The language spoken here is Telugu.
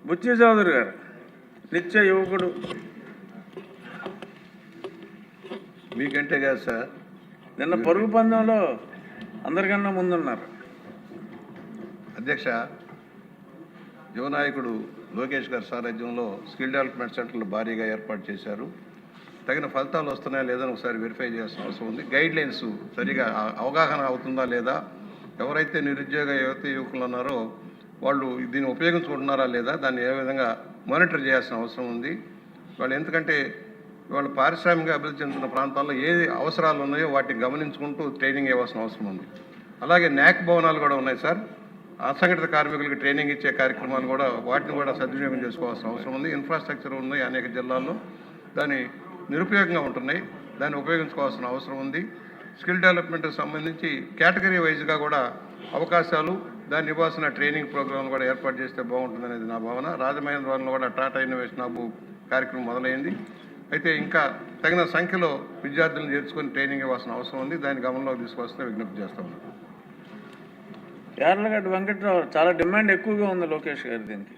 బుచ్చి చౌదరి గారు నిత్య యువకుడు. మీకంటే కాదు సార్, నిన్న పరుగు పందెంలో అందరికన్నా ముందున్నారు. అధ్యక్ష, యువనాయకుడు లోకేష్ గారి సారథ్యంలో స్కిల్ డెవలప్మెంట్ సెంటర్లు భారీగా ఏర్పాటు చేశారు. తగిన ఫలితాలు వస్తున్నాయా లేదని ఒకసారి వెరిఫై చేయాల్సిన అవసరం ఉంది. గైడ్ లైన్స్ సరిగా అవగాహన అవుతుందా లేదా, ఎవరైతే నిరుద్యోగ యువకులు ఉన్నారో వాళ్ళు దీన్ని ఉపయోగించుకుంటున్నారా లేదా, దాన్ని ఏ విధంగా మానిటర్ చేయాల్సిన అవసరం ఉంది. వాళ్ళు ఎందుకంటే వాళ్ళు పారిశ్రామిక అభివృద్ధి చెందుతున్న ప్రాంతాల్లో ఏ అవసరాలు ఉన్నాయో వాటిని గమనించుకుంటూ ట్రైనింగ్ ఇవ్వాల్సిన అవసరం ఉంది. అలాగే న్యాక్ భవనాలు కూడా ఉన్నాయి సార్. అసంఘటిత కార్మికులకు ట్రైనింగ్ ఇచ్చే కార్యక్రమాలు కూడా వాటిని కూడా సద్వినియోగం చేసుకోవాల్సిన అవసరం ఉంది. ఇన్ఫ్రాస్ట్రక్చర్ ఉన్నాయి అనేక జిల్లాల్లో, దాని నిరుపయోగంగా ఉంటున్నాయి, దాన్ని ఉపయోగించుకోవాల్సిన అవసరం ఉంది. స్కిల్ డెవలప్మెంట్కి సంబంధించి కేటగిరీ వైజ్గా కూడా అవకాశాలు, దాన్ని ఇవ్వాల్సిన ట్రైనింగ్ ప్రోగ్రాంలు కూడా ఏర్పాటు చేస్తే బాగుంటుందనేది నా భావన. రాజమహేంద్రవరంలో కూడా టాటా ఇన్నోవేషన్ హబ్ కార్యక్రమం మొదలైంది. అయితే ఇంకా తగిన సంఖ్యలో విద్యార్థులను చేర్చుకొని ట్రైనింగ్ ఇవ్వాల్సిన అవసరం ఉంది. దాన్ని గమనంలోకి తీసుకోవాల్సిన విజ్ఞప్తి చేస్తా ఉన్నాను. యార్లగడ్డ వెంకట్రావు చాలా డిమాండ్ ఎక్కువగా ఉంది లోకేష్ గారు దీనికి.